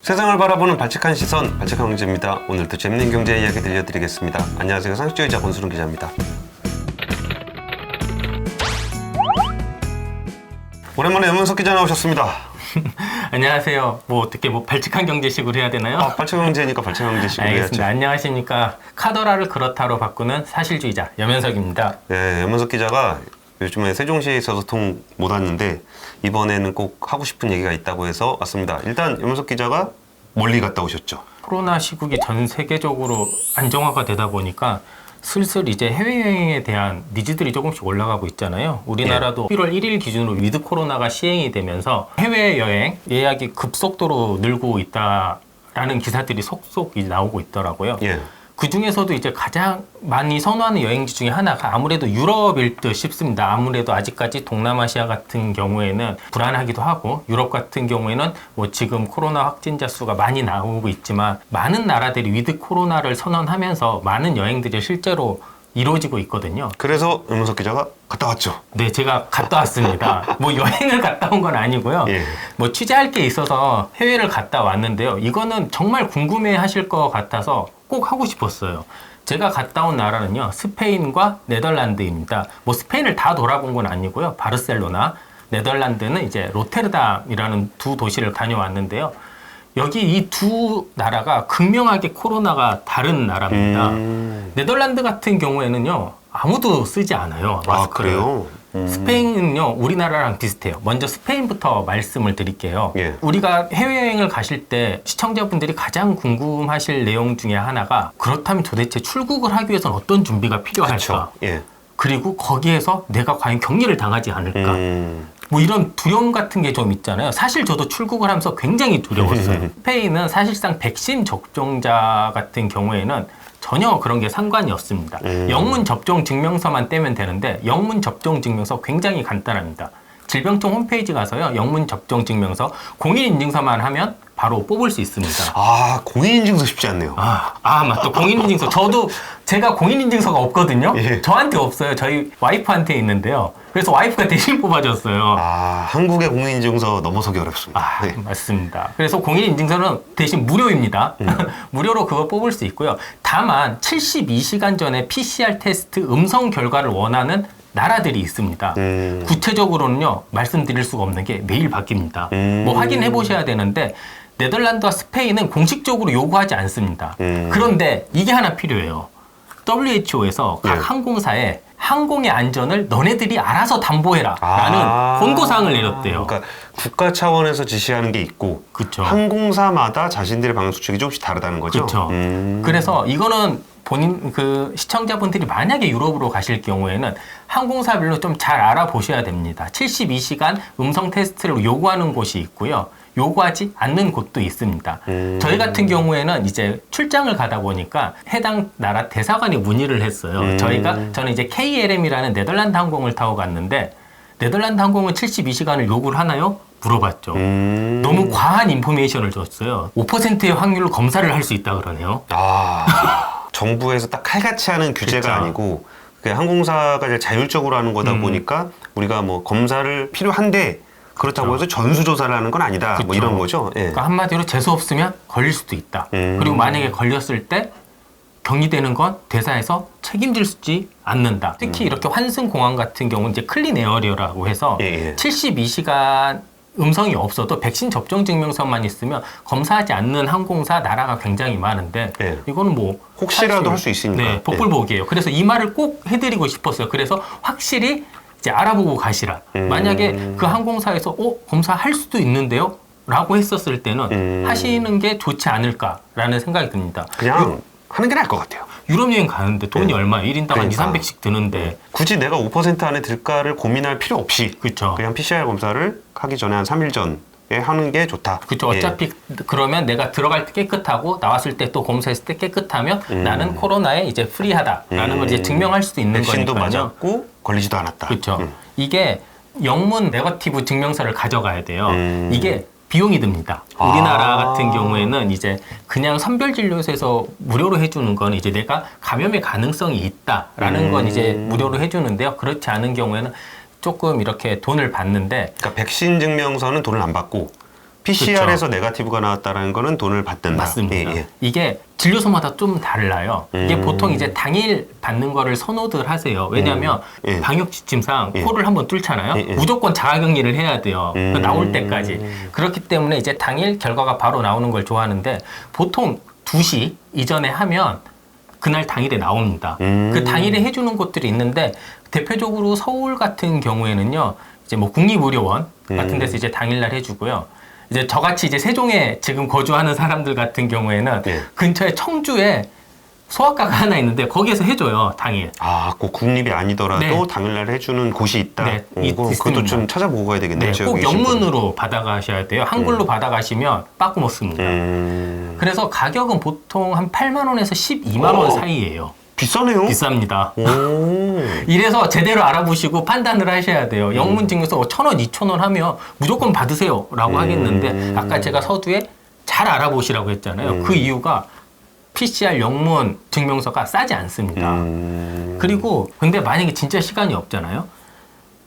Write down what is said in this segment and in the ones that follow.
세상을 바라보는 발칙한 시선, 발칙한 경제입니다. 오늘도 재밌는 경제 이야기 들려드리겠습니다. 안녕하세요. 상식주의자 권수름 기자입니다. 오랜만에 염은석 기자 나오셨습니다. 안녕하세요. 어떻게 발칙한 경제식으로 해야 되나요? 발칙한 경제니까 발칙한 경제식으로 해야죠. 알겠습니다. 안녕하십니까. 카더라를 그렇다로 바꾸는 사실주의자 염현석입니다. 네, 염은석 기자가 요즘에 세종시에 있어서 통 못 왔는데 이번에는 꼭 하고 싶은 얘기가 있다고 해서 왔습니다. 일단 염은석 기자가 멀리 갔다 오셨죠? 코로나 시국이 전 세계적으로 안정화가 되다 보니까 슬슬 이제 해외여행에 대한 니즈들이 조금씩 올라가고 있잖아요. 우리나라도 1월 1일 기준으로 위드 코로나가 시행이 되면서 해외여행 예약이 급속도로 늘고 있다라는 기사들이 속속 나오고 있더라고요. 예. 그 중에서도 이제 가장 많이 선호하는 여행지 중에 하나가 아무래도 유럽일 듯 싶습니다. 아무래도 아직까지 동남아시아 같은 경우에는 불안하기도 하고 유럽 같은 경우에는 지금 코로나 확진자 수가 많이 나오고 있지만 많은 나라들이 위드 코로나를 선언하면서 많은 여행들이 실제로 이루어지고 있거든요. 그래서 염은석 기자가 갔다 왔죠? 네, 제가 갔다 왔습니다. 여행을 갔다 온 건 아니고요. 예. 취재할 게 있어서 해외를 갔다 왔는데요. 이거는 정말 궁금해 하실 것 같아서 꼭 하고 싶었어요. 제가 갔다 온 나라는요, 스페인과 네덜란드입니다. 스페인을 다 돌아본 건 아니고요. 바르셀로나, 네덜란드는 이제 로테르담이라는 두 도시를 다녀왔는데요. 여기 이 두 나라가 극명하게 코로나가 다른 나라입니다. 네덜란드 같은 경우에는요, 아무도 쓰지 않아요, 마스크를. 그래요? 스페인은요, 우리나라랑 비슷해요. 먼저 스페인부터 말씀을 드릴게요. 예. 우리가 해외여행을 가실 때 시청자분들이 가장 궁금하실 내용 중에 하나가 그렇다면 도대체 출국을 하기 위해서는 어떤 준비가 필요할까? 그쵸. 예. 그리고 거기에서 내가 과연 격리를 당하지 않을까? 이런 두려움 같은 게 좀 있잖아요. 사실 저도 출국을 하면서 굉장히 두려웠어요. 스페인은 사실상 백신 접종자 같은 경우에는 전혀 그런 게 상관이 없습니다. 영문 접종 증명서만 떼면 되는데 영문 접종 증명서 굉장히 간단합니다. 질병청 홈페이지 가서요. 영문 접종 증명서 공인인증서만 하면 바로 뽑을 수 있습니다. 공인인증서 쉽지 않네요. 맞다. 공인인증서. 제가 공인인증서가 없거든요. 예. 저한테 없어요. 저희 와이프한테 있는데요. 그래서 와이프가 대신 뽑아줬어요. 한국의 공인인증서 넘어서기 어렵습니다. 네. 맞습니다. 그래서 공인인증서는 대신 무료입니다. 무료로 그거 뽑을 수 있고요. 다만 72시간 전에 PCR 테스트 음성 결과를 원하는 나라들이 있습니다. 구체적으로는요, 말씀드릴 수가 없는 게 매일 바뀝니다. 확인해 보셔야 되는데, 네덜란드와 스페인은 공식적으로 요구하지 않습니다. 그런데 이게 하나 필요해요. WHO에서 각 항공사에 항공의 안전을 너네들이 알아서 담보해라 라는 권고사항을 내렸대요. 그러니까 국가 차원에서 지시하는 게 있고 그쵸. 항공사마다 자신들의 방역 수칙이 조금씩 다르다는 거죠. 그렇죠. 그래서 이거는 시청자분들이 만약에 유럽으로 가실 경우에는 항공사별로 좀 잘 알아보셔야 됩니다. 72시간 음성 테스트를 요구하는 곳이 있고요. 요구하지 않는 곳도 있습니다. 저희 같은 경우에는 이제 출장을 가다 보니까 해당 나라 대사관에 문의를 했어요. 저는 이제 KLM이라는 네덜란드 항공을 타고 갔는데 네덜란드 항공은 72시간을 요구를 하나요? 물어봤죠. 너무 과한 인포메이션을 줬어요. 5%의 확률로 검사를 할 수 있다 그러네요. 정부에서 딱 칼같이 하는 규제가 그쵸. 아니고 항공사가 이제 자율적으로 하는 거다 보니까 우리가 검사를 필요한데 그렇다고 해서 전수조사를 하는 건 아니다. 이런 거죠. 예. 그러니까 한마디로 재수 없으면 걸릴 수도 있다. 그리고 만약에 걸렸을 때 격리되는 건 대사에서 책임질지 않는다. 특히 이렇게 환승공항 같은 경우는 이제 클린 에어리어라고 해서 72시간 음성이 없어도 백신 접종 증명서만 있으면 검사하지 않는 항공사 나라가 굉장히 많은데 이거는 혹시라도 할 수 있으니까. 네, 복불복이에요. 그래서 이 말을 꼭 해드리고 싶었어요. 그래서 확실히 이제 알아보고 가시라. 만약에 그 항공사에서 검사할 수도 있는데요? 라고 했었을 때는 하시는 게 좋지 않을까라는 생각이 듭니다. 그냥 하는 게 나을 것 같아요. 유럽 여행 가는데 돈이 얼마예요? 1인당 한 2, 300씩 드는데 굳이 내가 5% 안에 들까를 고민할 필요 없이 그쵸. 그냥 PCR 검사를 하기 전에 한 3일 전에 하는 게 좋다. 그렇죠. 어차피 그러면 내가 들어갈 때 깨끗하고 나왔을 때 또 검사했을 때 깨끗하면 나는 코로나에 이제 프리하다라는 걸 이제 증명할 수도 있는 거니까요. 백신도 맞았고 걸리지도 않았다. 그렇죠. 이게 영문 네거티브 증명서를 가져가야 돼요. 이게 비용이 듭니다. 우리나라 같은 경우에는 이제 그냥 선별진료소에서 무료로 해주는 건 이제 내가 감염의 가능성이 있다라는 건 이제 무료로 해주는데요. 그렇지 않은 경우에는 조금 이렇게 돈을 받는데 그러니까 백신 증명서는 돈을 안 받고 PCR에서 네거티브가 나왔다라는 거는 돈을 받는다. 맞습니다. 예. 이게 진료소마다 좀 달라요. 이게 보통 이제 당일 받는 거를 선호들 하세요. 왜냐하면 예. 방역 지침상 예. 코를 한번 뚫잖아요. 예. 무조건 자가격리를 해야 돼요. 나올 때까지. 그렇기 때문에 이제 당일 결과가 바로 나오는 걸 좋아하는데 보통 2시 이전에 하면 그날 당일에 나옵니다. 그 당일에 해주는 곳들이 있는데 대표적으로 서울 같은 경우에는요. 이제 뭐 국립의료원 같은 데서 이제 당일날 해주고요. 이제 저같이 이제 세종에 지금 거주하는 사람들 같은 경우에는 예. 근처에 청주에 소아과가 하나 있는데 거기에서 해줘요, 당일. 아, 꼭 국립이 아니더라도 네. 당일날 해주는 곳이 있다. 네, 그것도 있습니다. 좀 찾아보고 가야 되겠네요. 네, 지역에 꼭 계신 분은. 영문으로 받아가셔야 돼요. 한글로 받아가시면 빠꾸 못 씁니다. 그래서 가격은 보통 한 8만 원에서 12만 원 사이예요. 비싸네요. 비쌉니다. 오. 이래서 제대로 알아보시고 판단을 하셔야 돼요. 영문 증명서 1,000원, 2,000원 하면 무조건 받으세요 라고 하겠는데 아까 제가 서두에 잘 알아보시라고 했잖아요. 그 이유가 PCR 영문 증명서가 싸지 않습니다. 그리고 근데 만약에 진짜 시간이 없잖아요.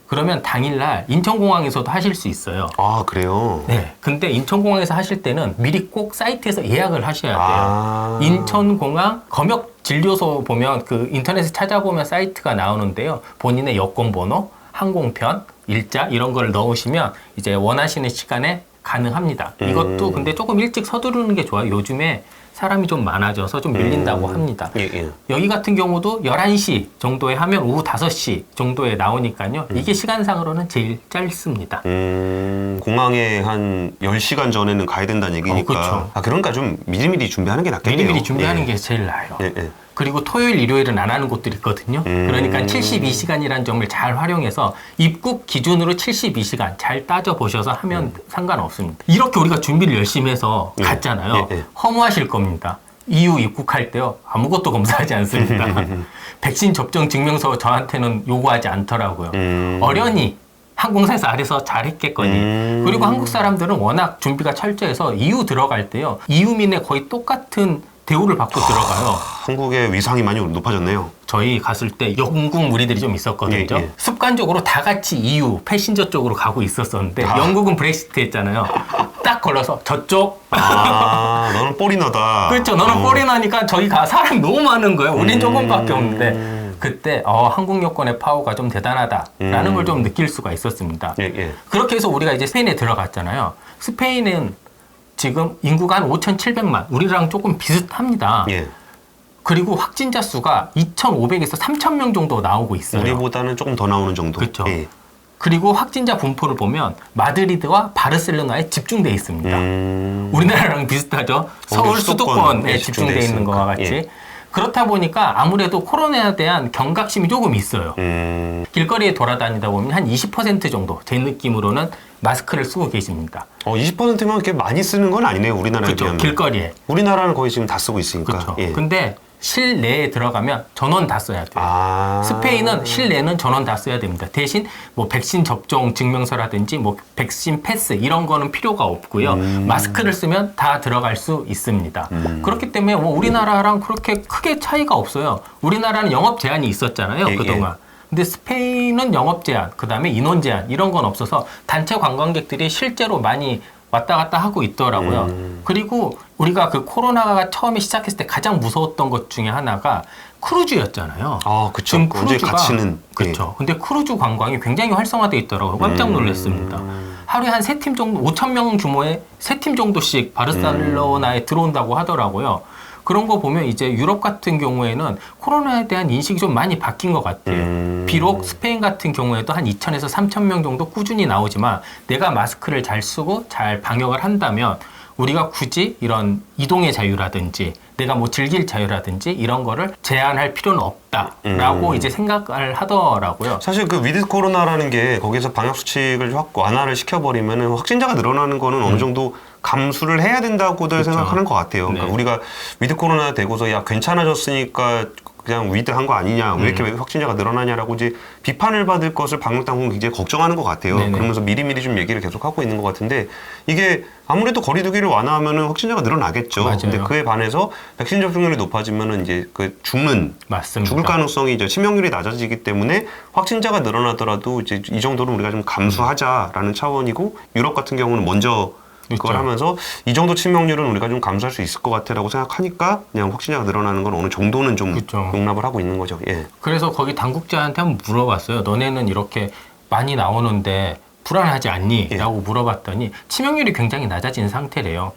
그러면 당일날 인천공항에서도 하실 수 있어요. 아, 그래요? 네. 근데 인천공항에서 하실 때는 미리 꼭 사이트에서 예약을 하셔야 돼요. 아. 인천공항 검역 진료소 보면 그 인터넷에 찾아보면 사이트가 나오는데요. 본인의 여권번호, 항공편, 일자 이런 걸 넣으시면 이제 원하시는 시간에 가능합니다. 이것도 근데 조금 일찍 서두르는 게 좋아요. 요즘에 사람이 좀 많아져서 좀 밀린다고 합니다. 예. 여기 같은 경우도 11시 정도에 하면 오후 5시 정도에 나오니까요. 이게 시간상으로는 제일 짧습니다. 공항에 한 10시간 전에는 가야 된다는 얘기니까. 그렇죠. 아, 그러니까 좀 미리미리 준비하는 게 낫겠네요. 미리미리 준비하는 예. 게 제일 나아요. 예. 그리고 토요일, 일요일은 안 하는 곳들이 있거든요. 그러니까 72시간이라는 점을 잘 활용해서 입국 기준으로 72시간 잘 따져보셔서 하면 상관없습니다. 이렇게 우리가 준비를 열심히 해서 갔잖아요. 예. 허무하실 겁니다. EU 입국할 때요. 아무것도 검사하지 않습니다. 백신 접종 증명서 저한테는 요구하지 않더라고요. 어련히 항공사에서 알아서 잘했겠거니. 그리고 한국 사람들은 워낙 준비가 철저해서 EU 들어갈 때요. EU민의 거의 똑같은 대우를 받고 들어가요. 한국의 위상이 많이 높아졌네요. 저희 갔을 때 영국 무리들이 좀 있었거든요. 예. 습관적으로 다 같이 EU 패신저 쪽으로 가고 있었었는데 영국은 브렉시트 했잖아요. 딱 걸려서 저쪽. 아, 너는 포리너다. 그렇죠. 너는 포리너니까 저기 가 사람이 너무 많은 거예요. 우린 조금밖에 없는데 그때 한국 여권의 파워가 좀 대단하다라는 걸 좀 느낄 수가 있었습니다. 예. 그렇게 해서 우리가 이제 스페인에 들어갔잖아요. 스페인은 지금 인구가 한 5,700만, 우리랑 조금 비슷합니다. 예. 그리고 확진자 수가 2,500에서 3,000명 정도 나오고 있어요. 우리보다는 조금 더 나오는 정도. 그렇죠. 예. 그리고 확진자 분포를 보면 마드리드와 바르셀로나에 집중돼 있습니다. 우리나라랑 비슷하죠. 서울 수도권에 집중돼 있는 것과 같이. 예. 그렇다 보니까 아무래도 코로나에 대한 경각심이 조금 있어요. 길거리에 돌아다니다 보면 한 20% 정도 제 느낌으로는 마스크를 쓰고 계십니다. 20%면 그렇게 많이 쓰는 건 아니네요. 우리나라에 그렇죠. 비하면. 길거리에. 우리나라는 거의 지금 다 쓰고 있으니까. 그렇죠. 예. 근데 실내에 들어가면 전원 다 써야 돼요. 스페인은 실내는 전원 다 써야 됩니다. 대신 뭐 백신 접종 증명서라든지 뭐 백신 패스 이런 거는 필요가 없고요. 마스크를 쓰면 다 들어갈 수 있습니다. 그렇기 때문에 뭐 우리나라랑 그렇게 크게 차이가 없어요. 우리나라는 영업 제한이 있었잖아요. 예, 그동안. 근데 스페인은 영업 제한, 그 다음에 인원 제한 이런 건 없어서 단체 관광객들이 실제로 많이 왔다 갔다 하고 있더라고요. 그리고 우리가 그 코로나가 처음에 시작했을 때 가장 무서웠던 것 중에 하나가 크루즈였잖아요. 아, 그쵸. 지금 언제 크루즈가 갇히는. 그렇죠. 근데 크루즈 관광이 굉장히 활성화돼 있더라고요. 깜짝 놀랐습니다. 하루에 한 3팀 정도, 5,000명 규모의 3팀 정도씩 바르셀로나에 들어온다고 하더라고요. 그런 거 보면 이제 유럽 같은 경우에는 코로나에 대한 인식이 좀 많이 바뀐 것 같아요. 비록 스페인 같은 경우에도 한 2,000에서 3,000명 정도 꾸준히 나오지만 내가 마스크를 잘 쓰고 잘 방역을 한다면 우리가 굳이 이런 이동의 자유라든지 내가 뭐 즐길 자유라든지 이런 거를 제한할 필요는 없다라고 이제 생각을 하더라고요. 사실 그 위드 코로나라는 게 거기서 방역 수칙을 확 완화를 시켜버리면 확진자가 늘어나는 거는 어느 정도 감수를 해야 된다고들 그렇죠. 생각하는 것 같아요. 네. 그러니까 우리가 위드 코로나 되고서 야 괜찮아졌으니까 그냥 위드 한 거 아니냐, 왜 이렇게 확진자가 늘어나냐라고 이제 비판을 받을 것을 방역당국은 굉장히 걱정하는 것 같아요. 네네. 그러면서 미리미리 좀 얘기를 계속 하고 있는 것 같은데 이게 아무래도 거리두기를 완화하면은 확진자가 늘어나겠죠. 맞아요. 근데 그에 반해서 백신 접종률이 높아지면은 이제 그 맞습니다. 죽을 가능성이 이제 치명률이 낮아지기 때문에 확진자가 늘어나더라도 이제 이 정도는 우리가 좀 감수하자라는 차원이고 유럽 같은 경우는 먼저 그걸 하면서 이 정도 치명률은 우리가 좀 감수할 수 있을 것 같아라고 생각하니까 그냥 확진자가 늘어나는 건 어느 정도는 좀 그렇죠. 용납을 하고 있는 거죠. 예. 그래서 거기 당국자한테 한번 물어봤어요. 너네는 이렇게 많이 나오는데 불안하지 않니? 예. 라고 물어봤더니 치명률이 굉장히 낮아진 상태래요.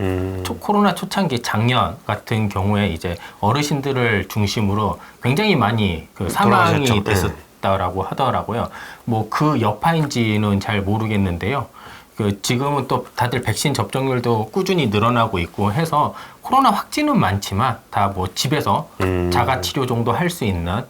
코로나 초창기 작년 같은 경우에 이제 어르신들을 중심으로 굉장히 많이 그 사망이 돌아가셨죠. 됐었다라고 하더라고요. 뭐 그 여파인지는 잘 모르겠는데요. 그 지금은 또 다들 백신 접종률도 꾸준히 늘어나고 있고 해서 코로나 확진은 많지만 다 뭐 집에서 자가 치료 정도 할 수 있는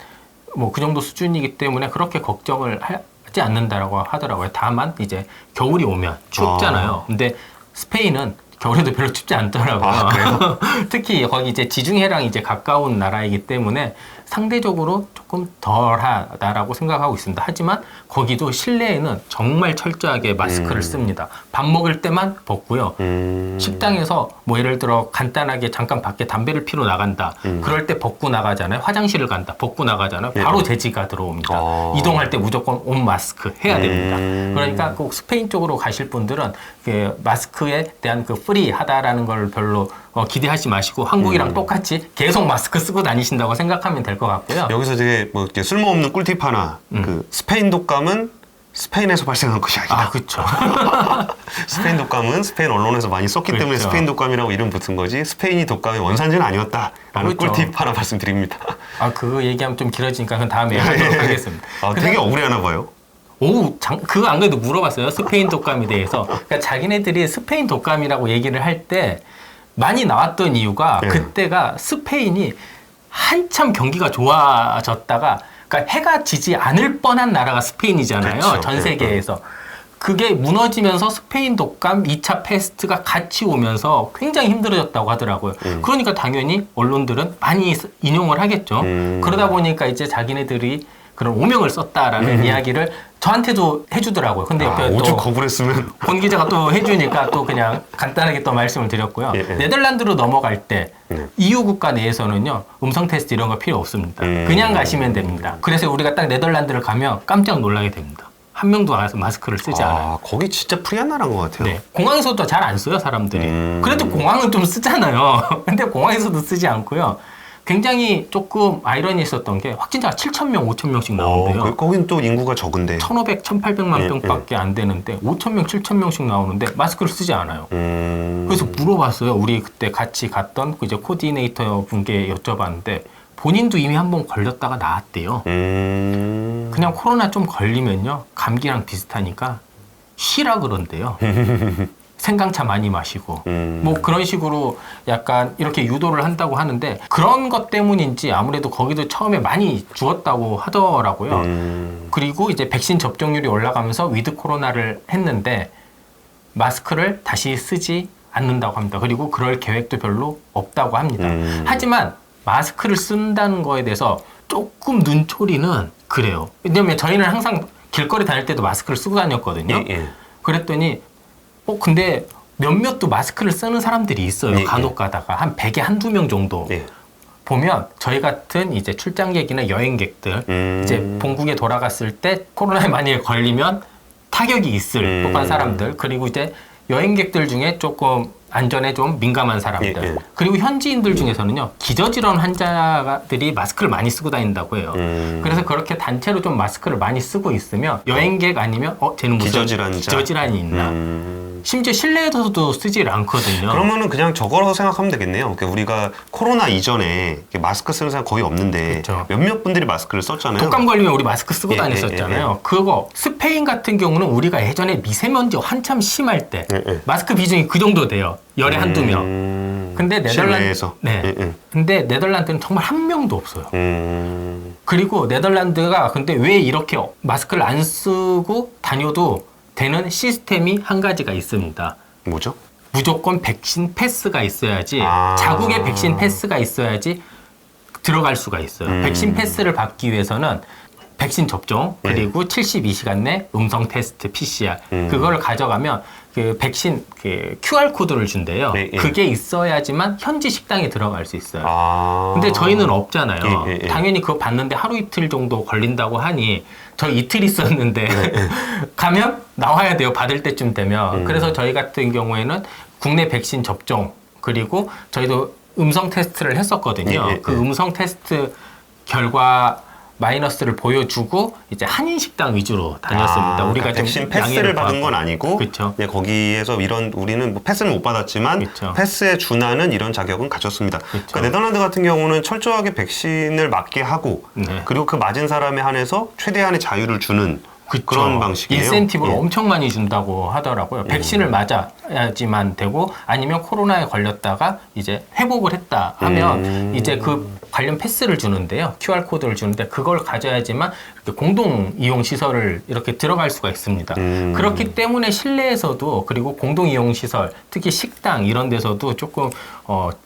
뭐 그 정도 수준이기 때문에 그렇게 걱정을 하지 않는다라고 하더라고요. 다만 이제 겨울이 오면 춥잖아요. 근데 스페인은 겨울에도 별로 춥지 않더라고요. 그래요? 특히 거기 이제 지중해랑 이제 가까운 나라이기 때문에 상대적으로 조금 덜하다라고 생각하고 있습니다. 하지만 거기도 실내에는 정말 철저하게 마스크를 씁니다. 밥 먹을 때만 벗고요. 식당에서 뭐 예를 들어 간단하게 잠깐 밖에 담배를 피러 나간다. 그럴 때 벗고 나가잖아요. 화장실을 간다. 벗고 나가잖아요. 바로 제지가 들어옵니다. 이동할 때 무조건 옷 마스크 해야 됩니다. 그러니까 꼭 스페인 쪽으로 가실 분들은 그 마스크에 대한 그 프리하다라는 걸 별로 기대하지 마시고 한국이랑 똑같이 계속 마스크 쓰고 다니신다고 생각하면 될 것 같고요. 여기서 되게 뭐 이렇게 쓸모없는 꿀팁 하나. 그 스페인 독감은 스페인에서 발생한 것이 아니다. 아, 그렇죠. 스페인 독감은 스페인 언론에서 많이 썼기 때문에 그렇죠. 스페인 독감이라고 이름 붙은 거지 스페인이 독감의 원산지는 아니었다라는 그렇죠. 꿀팁 하나 말씀드립니다. 아, 그거 얘기하면 좀 길어지니까 그건 다음에 하도록 하겠습니다. 되게 억울해하나 봐요. 그거 안 그래도 물어봤어요. 스페인 독감에 대해서. 그러니까 자기네들이 스페인 독감이라고 얘기를 할 때 많이 나왔던 이유가 그때가 스페인이 한참 경기가 좋아졌다가 그러니까 해가 지지 않을 뻔한 나라가 스페인이잖아요. 그렇죠. 전 세계에서. 그게 무너지면서 스페인 독감 2차 패스트가 같이 오면서 굉장히 힘들어졌다고 하더라고요. 그러니까 당연히 언론들은 많이 인용을 하겠죠. 그러다 보니까 이제 자기네들이 그런 오명을 썼다라는 이야기를 저한테도 해주더라고요. 근데 옆에 또 오죽 거부했으면 본 기자가 또 해주니까 또 그냥 간단하게 또 말씀을 드렸고요. 네덜란드로 넘어갈 때 EU 국가 내에서는요 음성 테스트 이런 거 필요 없습니다. 그냥 가시면 됩니다. 그래서 우리가 딱 네덜란드를 가면 깜짝 놀라게 됩니다. 한 명도 와서 마스크를 쓰지 않아요. 거기 진짜 프리한 나라인 것 같아요. 네. 공항에서도 잘 안 써요, 사람들이. 그래도 공항은 좀 쓰잖아요. 근데 공항에서도 쓰지 않고요. 굉장히 조금 아이러니했었던 게 확진자가 7,000명, 5,000명씩 나오는데요. 거긴 또 인구가 적은데. 1,500, 1,800만 병밖에 안 되는데 5,000명, 7,000명씩 나오는데 마스크를 쓰지 않아요. 그래서 물어봤어요. 우리 그때 같이 갔던 이제 코디네이터 분께 여쭤봤는데 본인도 이미 한 번 걸렸다가 나았대요. 그냥 코로나 좀 걸리면요. 감기랑 비슷하니까 쉬라 그런대요. 생강차 많이 마시고 뭐 그런 식으로 약간 이렇게 유도를 한다고 하는데 그런 것 때문인지 아무래도 거기도 처음에 많이 죽었다고 하더라고요. 그리고 이제 백신 접종률이 올라가면서 위드 코로나를 했는데 마스크를 다시 쓰지 않는다고 합니다. 그리고 그럴 계획도 별로 없다고 합니다. 하지만 마스크를 쓴다는 거에 대해서 조금 눈초리는 그래요. 왜냐면 저희는 항상 길거리 다닐 때도 마스크를 쓰고 다녔거든요. 그랬더니 근데 몇몇도 마스크를 쓰는 사람들이 있어요. 간혹 가다가 한 100에 한두 명 정도. 보면 저희 같은 이제 출장객이나 여행객들 이제 본국에 돌아갔을 때 코로나에 만약에 걸리면 타격이 있을 법한 사람들 그리고 이제 여행객들 중에 조금 안전에 좀 민감한 사람들 그리고 현지인들 중에서는요 기저질환 환자들이 마스크를 많이 쓰고 다닌다고 해요. 그래서 그렇게 단체로 좀 마스크를 많이 쓰고 있으면 여행객 아니면 쟤는 무슨 기저질환이 있나 심지어 실내에서도 쓰질 않거든요. 그러면은 그냥 저거라고 생각하면 되겠네요. 그러니까 우리가 코로나 이전에 마스크 쓰는 사람 거의 없는데 그렇죠. 몇몇 분들이 마스크를 썼잖아요. 독감 걸리면 우리 마스크 쓰고 다녔었잖아요. 그거 스페인 같은 경우는 우리가 예전에 미세먼지 한참 심할 때 마스크 비중이 그 정도 돼요. 열에 한두 명. 근데 실내에서. 근데 네덜란드는 정말 한 명도 없어요. 그리고 네덜란드가 근데 왜 이렇게 마스크를 안 쓰고 다녀도 되는 시스템이 한 가지가 있습니다. 뭐죠? 무조건 백신 패스가 있어야지 자국의 백신 패스가 있어야지 들어갈 수가 있어요. 백신 패스를 받기 위해서는 백신 접종 그리고 72시간 내 음성 테스트 PCR 그거를 가져가면 그 백신 그 QR 코드를 준대요. 그게 있어야지만 현지 식당에 들어갈 수 있어요. 근데 저희는 없잖아요. 당연히 그거 받는데 하루 이틀 정도 걸린다고 하니 저 이틀 있었는데 가면 나와야 돼요. 받을 때쯤 되면. 그래서 저희 같은 경우에는 국내 백신 접종 그리고 저희도 음성 테스트를 했었거든요. 예, 예, 그 예. 음성 테스트 결과 마이너스를 보여주고 이제 한인 식당 위주로 다녔습니다. 우리가 그러니까 백신 좀 패스를 양해를 받은 건 구하고. 아니고 그쵸. 네, 거기에서 이런 우리는 뭐 패스는 못 받았지만 그쵸. 패스에 준하는 이런 자격은 가졌습니다. 그러니까 네덜란드 같은 경우는 철저하게 백신을 맞게 하고 네. 그리고 그 맞은 사람에 한해서 최대한의 자유를 주는 그쵸. 그런 방식이에요. 인센티브를 예. 엄청 많이 준다고 하더라고요. 백신을 맞아야지만 되고 아니면 코로나에 걸렸다가 이제 회복을 했다 하면 이제 그 관련 패스를 주는데요. QR 코드를 주는데 그걸 가져야지만 이렇게 공동 이용 시설을 이렇게 들어갈 수가 있습니다. 그렇기 때문에 실내에서도 그리고 공동 이용 시설, 특히 식당 이런 데서도 조금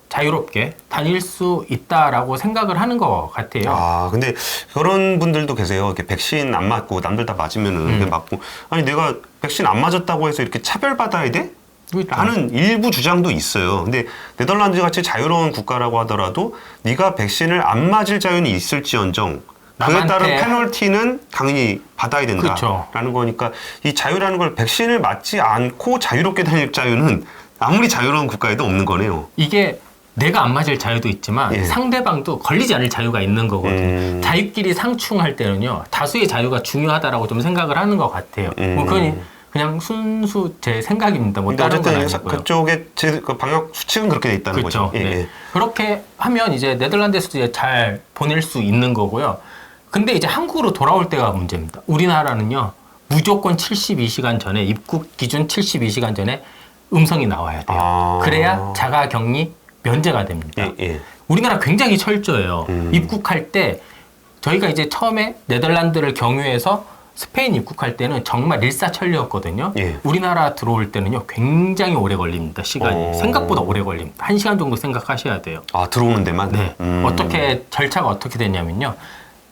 자유롭게 다닐 수 있다라고 생각을 하는 것 같아요. 아, 근데 그런 분들도 계세요. 이렇게 백신 안 맞고 남들 다 맞으면은 이렇게 맞고 아니 내가 백신 안 맞았다고 해서 이렇게 차별받아야 돼? 그렇죠. 라는 일부 주장도 있어요. 근데 네덜란드 같이 자유로운 국가라고 하더라도 네가 백신을 안 맞을 자유는 있을지언정 그에 따른 남한테- 페널티는 당연히 받아야 된다라는 그쵸. 거니까 이 자유라는 걸 백신을 맞지 않고 자유롭게 다닐 자유는 아무리 자유로운 국가에도 없는 거네요. 이게 내가 안 맞을 자유도 있지만 예. 상대방도 걸리지 않을 자유가 있는 거거든요. 자유끼리 상충할 때는요. 다수의 자유가 중요하다라고 좀 생각을 하는 것 같아요. 뭐 그건 그냥 순수 제 생각입니다. 뭐 근데 다른 건 어쨌든 아니고요. 그쪽에 그 방역 수칙은 그렇게 돼 있다는 그렇죠. 거죠. 예, 네. 예. 그렇게 하면 이제 네덜란드에서도 이제 잘 보낼 수 있는 거고요. 근데 이제 한국으로 돌아올 때가 문제입니다. 우리나라는요. 무조건 72시간 전에 입국 기준 72시간 전에 음성이 나와야 돼요. 아. 그래야 자가 격리 면제가 됩니다. 예, 예. 우리나라 굉장히 철저해요. 입국할 때 저희가 이제 처음에 네덜란드를 경유해서 스페인 입국할 때는 정말 일사천리였거든요. 예. 우리나라 들어올 때는요 굉장히 오래 걸립니다. 시간이 어. 생각보다 오래 걸립니다. 1시간 정도 생각하셔야 돼요. 아, 들어오는 데만? 네. 어떻게 절차가 어떻게 되냐면요.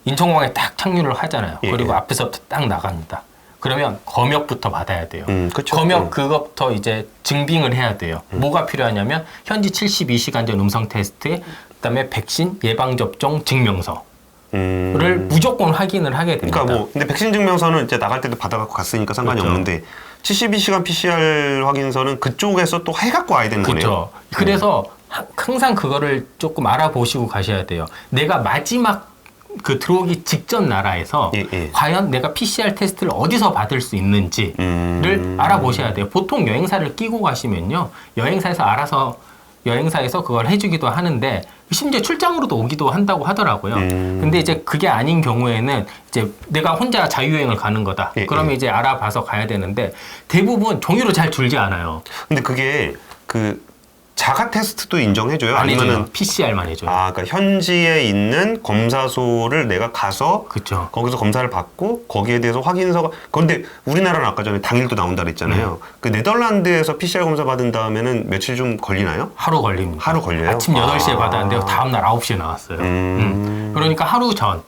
인천공항에 딱 착륙을 하잖아요. 예, 그리고 예. 앞에서부터 딱 나갑니다. 그러면 검역부터 받아야 돼요. 그쵸. 검역 그것부터 이제 증빙을 해야 돼요. 뭐가 필요하냐면 현지 72시간 전 음성 테스트, 그다음에 백신 예방 접종 증명서를 무조건 확인을 하게 됩니다. 그러니까 뭐 근데 백신 증명서는 이제 나갈 때도 받아갖고 갔으니까 상관이 그렇죠. 없는데 72시간 PCR 확인서는 그쪽에서 또 해갖고 와야 되는 거네요. 그렇죠. 그래서 항상 그거를 조금 알아보시고 가셔야 돼요. 내가 마지막 그 들어오기 직전 나라에서 예, 예. 과연 내가 PCR 테스트를 어디서 받을 수 있는지를 알아보셔야 돼요. 보통 여행사를 끼고 가시면요. 여행사에서 알아서 여행사에서 그걸 해주기도 하는데 심지어 출장으로도 오기도 한다고 하더라고요. 근데 이제 그게 아닌 경우에는 이제 내가 혼자 자유여행을 가는 거다. 예, 그러면 예. 이제 알아봐서 가야 되는데 대부분 종이로 잘 줄지 않아요. 근데 그게 그 자가 테스트도 인정해줘요? 안 해줘요. 아니면은 PCR만 해줘요. 아, 그러니까 현지에 있는 검사소를 내가 가서 그렇죠. 거기서 검사를 받고 거기에 대해서 확인서가 그런데 우리나라는 아까 전에 당일도 나온다 그랬잖아요. 그 네덜란드에서 PCR 검사 받은 다음에는 며칠 좀 걸리나요? 하루 걸립니다. 하루 걸려요? 아침 8시에 아. 받았는데요. 다음날 9시에 나왔어요. 그러니까 하루 전.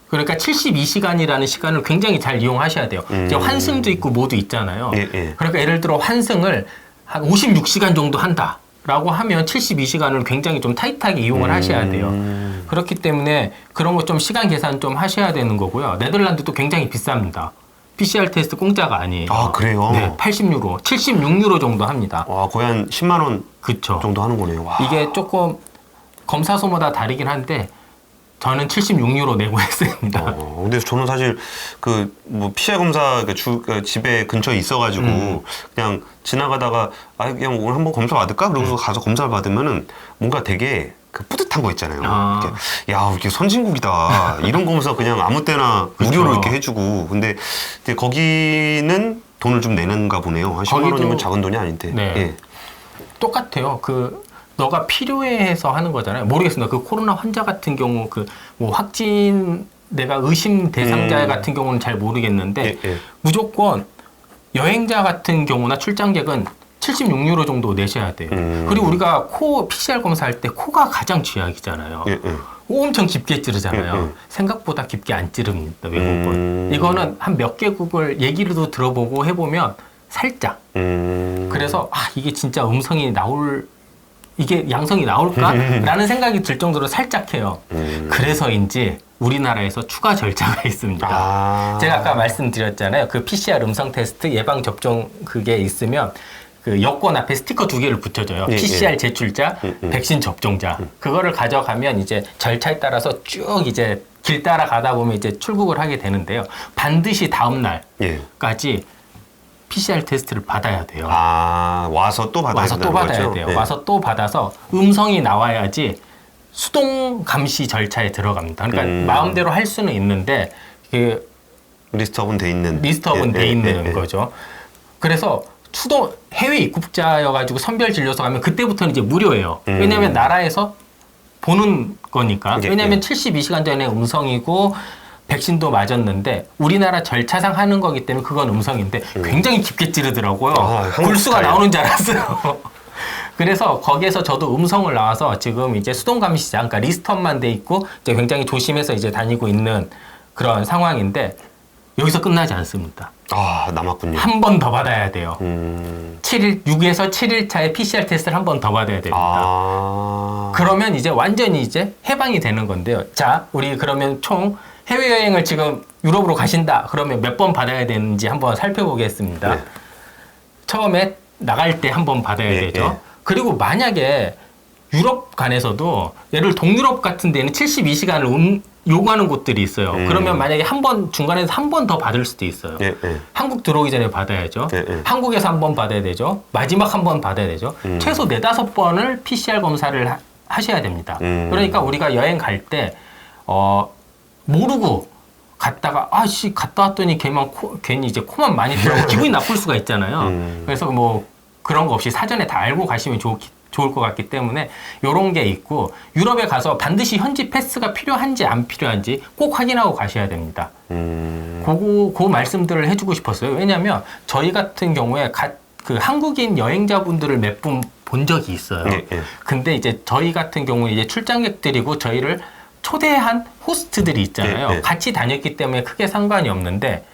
그러니까 72시간이라는 시간을 굉장히 잘 이용하셔야 돼요. 이제 환승도 있고 뭐도 있잖아요. 예, 예. 그러니까 예를 들어 환승을 한 56시간 정도 한다. 라고 하면 72시간을 굉장히 좀 타이트하게 이용을 하셔야 돼요. 그렇기 때문에 그런 거 좀 시간 계산 좀 하셔야 되는 거고요. 네덜란드도 굉장히 비쌉니다. PCR 테스트 공짜가 아니에요. 아, 그래요? 네, 80유로, 76유로 정도 합니다. 와, 거의 한 10만 원 그쵸. 정도 하는 거네요. 와. 이게 조금 검사소마다 다르긴 한데 저는 76유로 내고 했습니다. 근데 저는 사실 그 뭐 PCR 검사 그 집에 근처에 있어가지고 그냥 지나가다가 아 그냥 오늘 한번 검사 받을까? 그러고서 가서 검사를 받으면은 뭔가 되게 그 뿌듯한 거 있잖아요. 아. 이렇게, 야, 이렇게 선진국이다. 이런 검사 그냥 아무 때나 무료로 그쵸. 이렇게 해주고. 근데 거기는 돈을 좀 내는가 보네요. 한 10만 거기도- 원이면 작은 돈이 아닌데. 네. 예. 똑같아요. 그 너가 필요해서 하는 거잖아요. 모르겠습니다. 그 코로나 환자 같은 경우 그 뭐 확진 내가 의심 대상자 같은 경우는 잘 모르겠는데 예, 예. 무조건 여행자 같은 경우나 출장객은 76유로 정도 내셔야 돼요. 그리고 우리가 코 PCR 검사할 때 코가 가장 쥐약이잖아요. 예, 예. 엄청 깊게 찌르잖아요. 생각보다 깊게 안 찌릅니다. 외국은. 이거는 한 몇 개국을 얘기를 들어보고 해보면 살짝. 그래서 아 이게 진짜 음성이 나올 이게 양성이 나올까라는 생각이 들 정도로 살짝 해요. 그래서인지 우리나라에서 추가 절차가 있습니다. 아. 제가 아까 말씀드렸잖아요. 그 PCR 음성 테스트 예방 접종 그게 있으면 그 여권 앞에 스티커 2개를 붙여줘요. 예, PCR 예. 제출자, 백신 접종자. 그거를 가져가면 이제 절차에 따라서 쭉 이제 길 따라 가다 보면 이제 출국을 하게 되는데요. 반드시 다음 예. 날까지 PCR 테스트를 받아야 돼요. 아, 와서 또 받아야 와서 또 된다는 받아야 거죠? 돼요. 예. 와서 또 받아서 음성이 나와야지 수동 감시 절차에 들어갑니다. 그러니까 마음대로 할 수는 있는데 그 리스트업은 돼 있는. 리스트업은 예, 돼 예, 있는 예, 거죠. 그래서 수동 해외 입국자여가지고 선별 진료소 가면 그때부터는 이제 무료예요. 왜냐하면 나라에서 보는 거니까. 예, 왜냐하면 예. 72시간 전에 음성이고 백신도 맞았는데 우리나라 절차상 하는 거기 때문에 그건 음성인데 굉장히 깊게 찌르더라고요. 아, 한국 불수가 스타일. 나오는 줄 알았어요. 그래서 거기에서 저도 음성을 나와서 지금 이제 수동 감시자, 그러니까 리스트업만 돼 있고 이제 굉장히 조심해서 이제 다니고 있는 그런 상황인데 여기서 끝나지 않습니다. 아, 남았군요. 한 번 더 받아야 돼요. 6에서 7일 차에 PCR 테스트를 한 번 더 받아야 됩니다. 아. 그러면 이제 완전히 이제 해방이 되는 건데요. 자, 우리 그러면 총 해외여행을 지금 유럽으로 가신다. 그러면 몇 번 받아야 되는지 한번 살펴보겠습니다. 네. 처음에 나갈 때 한 번 받아야 예, 되죠. 예. 그리고 만약에 유럽 간에서도 예를 동유럽 같은 데는 72시간을 요구하는 곳들이 있어요. 그러면 만약에 한 번 중간에서 한 번 더 받을 수도 있어요. 예, 예. 한국 들어오기 전에 받아야죠. 예, 예. 한국에서 한 번 받아야 되죠. 마지막 한 번 받아야 되죠. 최소 4-5번을 PCR 검사를 하셔야 됩니다. 그러니까 우리가 여행 갈 때 모르고 갔다가 아씨 갔다 왔더니 괜히 이제 코만 많이 들어가고 기분이 나쁠 수가 있잖아요. 그래서 뭐 그런 거 없이 사전에 다 알고 가시면 좋을 것 같기 때문에 요런 게 있고 유럽에 가서 반드시 현지 패스가 필요한지 안 필요한지 꼭 확인하고 가셔야 됩니다. 그 말씀들을 해주고 싶었어요. 왜냐하면 저희 같은 경우에 그 한국인 여행자분들을 몇 분 본 적이 있어요. 네, 네. 근데 이제 저희 같은 경우에 이제 출장객들이고 저희를 초대한 호스트들이 있잖아요. 네, 네. 같이 다녔기 때문에 크게 상관이 없는데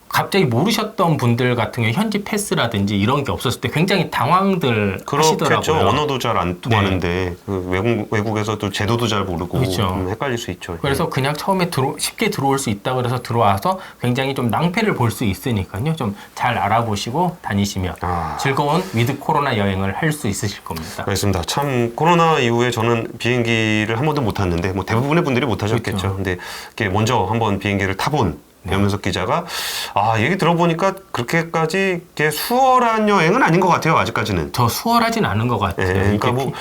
갑자기 모르셨던 분들 같은 경우 현지 패스라든지 이런 게 없었을 때 굉장히 당황들 그렇겠죠. 하시더라고요. 언어도 잘 안 통하는데 그 외국에서도 제도도 잘 모르고 그렇죠. 좀 헷갈릴 수 있죠. 그래서 그냥 처음에 쉽게 들어올 수 있다 그래서 들어와서 굉장히 좀 낭패를 볼 수 있으니까요. 좀 잘 알아보시고 다니시면 즐거운 위드 코로나 여행을 할 수 있으실 겁니다. 알겠습니다. 참 코로나 이후에 저는 비행기를 한 번도 못 탔는데 뭐 대부분의 분들이 못 하셨겠죠. 그렇죠. 근데 이렇게 먼저 한번 비행기를 타본 배현석 기자가 얘기 들어보니까 그렇게까지 이렇게 수월한 여행은 아닌 것 같아요. 아직까지는. 저 수월하진 않은 것 같아요. 그러니까 뭐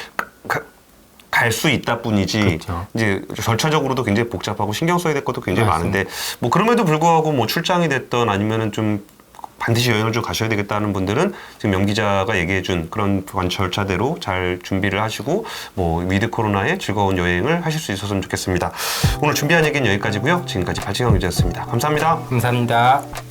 갈 수 있다 뿐이지 그렇죠. 이제 절차적으로도 굉장히 복잡하고 신경 써야 될 것도 굉장히 맞습니다. 많은데 뭐 그럼에도 불구하고 뭐 출장이 됐던 아니면은 좀 반드시 여행을 좀 가셔야 되겠다는 분들은 지금 명 기자가 얘기해준 그런 절차대로 잘 준비를 하시고 뭐 위드 코로나의 즐거운 여행을 하실 수 있었으면 좋겠습니다. 오늘 준비한 얘기는 여기까지고요. 지금까지 발진강 기자였습니다. 감사합니다. 감사합니다.